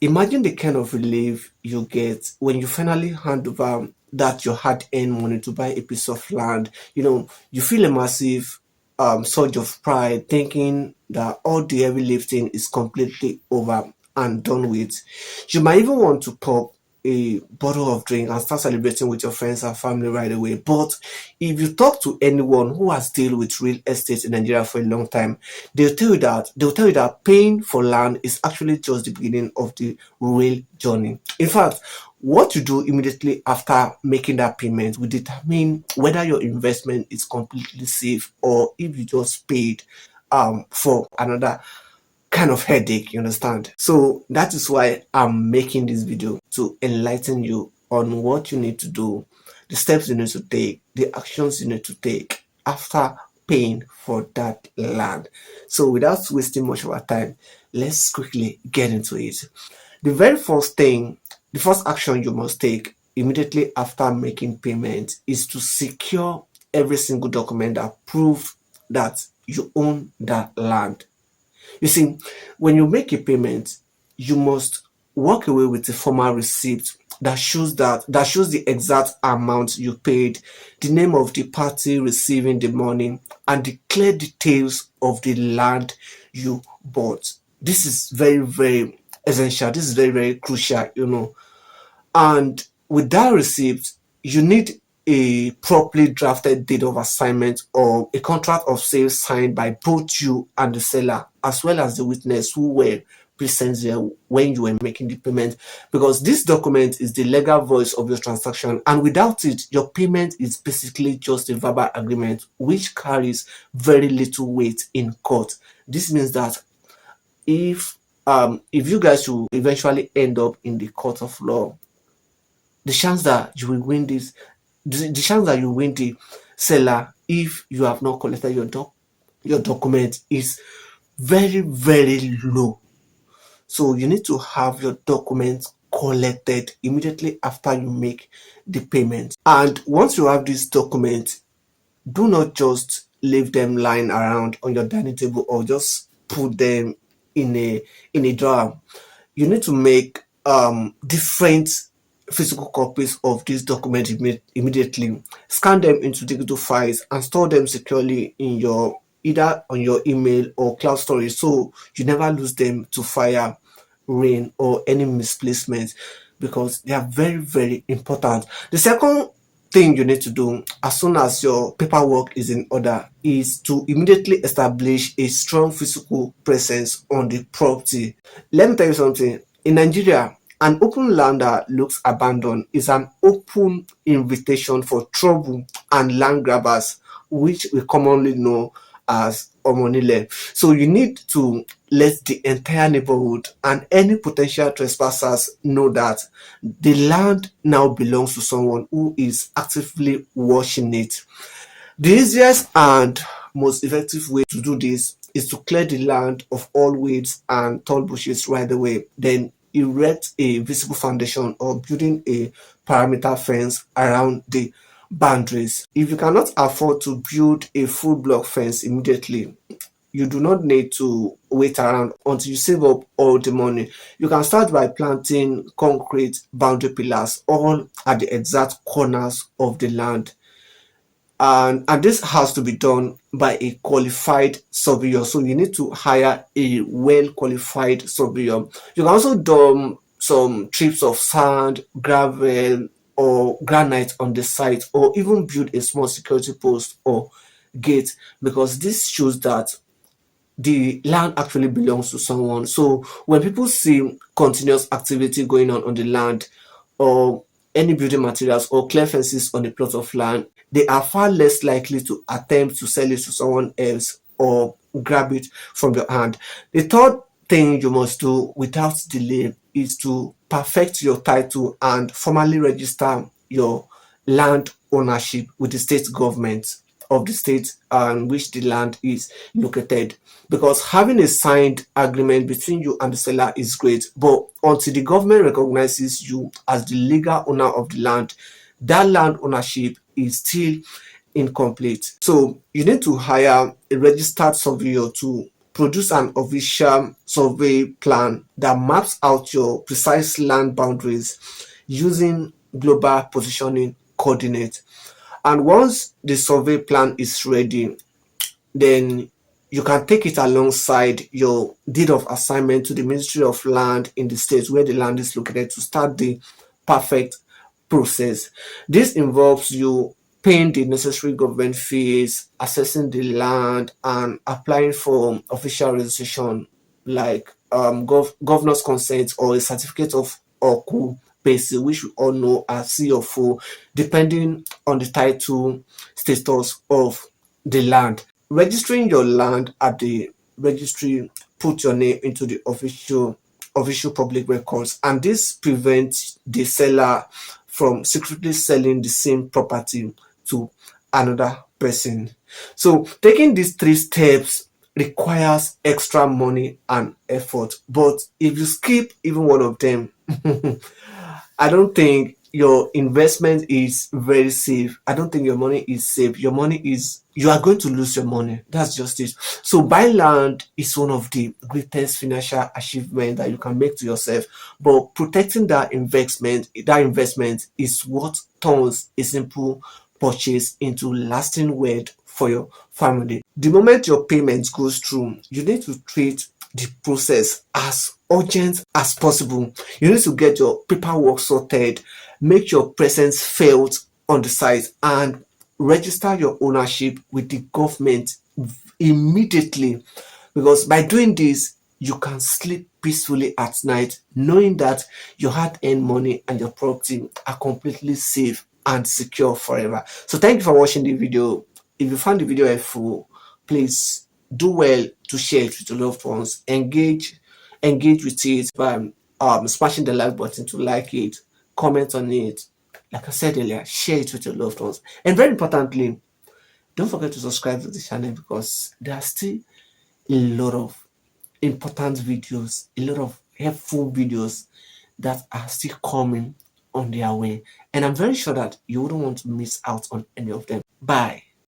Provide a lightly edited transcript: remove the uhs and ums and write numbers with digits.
Imagine the kind of relief you get when you finally hand over that your hard-earned money to buy a piece of land. You feel a massive surge of pride, thinking that all the heavy lifting is completely over and done with. You might even want to pop a bottle of drink and start celebrating with your friends and family right away. But if you talk to anyone who has dealt with real estate in Nigeria for a long time, they'll tell you that paying for land is actually just the beginning of the real journey. In fact, what you do immediately after making that payment will determine whether your investment is completely safe or if you just paid for another kind of headache, you understand? So that is why I'm making this video, to enlighten you on what you need to do, the steps you need to take, the actions you need to take after paying for that land. So without wasting much of our time, let's quickly get into it. The very first thing, the first action you must take immediately after making payment is to secure every single document that proves that you own that land. You see, when you make a payment, you must walk away with a formal receipt that shows the exact amount you paid, the name of the party receiving the money, and the clear details of the land you bought. This is very, very essential. This is very, very crucial. And with that receipt, you need a properly drafted deed of assignment or a contract of sale signed by both you and the seller, as well as the witness who were present there when you were making the payment. Because this document is the legal voice of your transaction, and without it, your payment is basically just a verbal agreement which carries very little weight in court. This means that if you guys will eventually end up in the court of law, the chance that you will win this, the chance that you win the seller if you have not collected your document is very, very low. So you need to have your documents collected immediately after you make the payment. And once you have these documents, do not just leave them lying around on your dining table or just put them in a drawer. You need to make different physical copies of these documents immediately, scan them into digital files and store them securely in your either on your email or cloud storage, so you never lose them to fire, rain, or any misplacement, because they are very, very important. The second thing you need to do as soon as your paperwork is in order is to immediately establish a strong physical presence on the property. Let me tell you something. In Nigeria, an open land that looks abandoned is an open invitation for trouble and land grabbers, which we commonly know as omonile. So you need to let the entire neighborhood and any potential trespassers know that the land now belongs to someone who is actively watching it. The easiest and most effective way to do this is to clear the land of all weeds and tall bushes right away. Then erect a visible foundation or building a perimeter fence around the boundaries. If you cannot afford to build a full block fence immediately, you do not need to wait around until you save up all the money. You can start by planting concrete boundary pillars all at the exact corners of the land, and this has to be done by a qualified surveyor. So you need to hire a well qualified surveyor. You can also dump some trips of sand, gravel, or granite on the site, or even build a small security post or gate, because this shows that the land actually belongs to someone. So when people see continuous activity going on the land, or any building materials or clear fences on a plot of land, they are far less likely to attempt to sell it to someone else or grab it from your hand. The third thing you must do without delay is to perfect your title and formally register your land ownership with the state government of the state in which the land is located. Because having a signed agreement between you and the seller is great, but until the government recognizes you as the legal owner of the land, that land ownership is still incomplete. So you need to hire a registered surveyor to produce an official survey plan that maps out your precise land boundaries using global positioning coordinates. And once the survey plan is ready, then you can take it alongside your deed of assignment to the Ministry of Land in the state where the land is located to start the perfect process. This involves you paying the necessary government fees, assessing the land, and applying for official registration like governor's consent or a certificate of occupancy, which we all know as CFO, depending on the title status of the land. Registering your land at the registry put your name into the official public records, and this prevents the seller from secretly selling the same property to another person. So taking these three steps requires extra money and effort, but if you skip even one of them, I don't think your investment is very safe. I don't think your money is safe. Your money is, you are going to lose your money. That's just it. So buying land is one of the greatest financial achievements that you can make to yourself. But protecting that investment is what turns a simple purchase into lasting wealth for your family. The moment your payment goes through, you need to treat the process as urgent as possible. You need to get your paperwork sorted, make your presence felt on the site, and register your ownership with the government immediately. Because by doing this, you can sleep peacefully at night knowing that your hard-earned money and your property are completely safe and secure forever. So thank you for watching the video. If you found the video helpful, please do well to share it with your loved ones. Engage with it by smashing the like button to like it, comment on it. Like I said earlier, share it with your loved ones. And very importantly, don't forget to subscribe to the channel, because there are still a lot of important videos, a lot of helpful videos that are still coming on their way. And I'm very sure that you wouldn't want to miss out on any of them. Bye.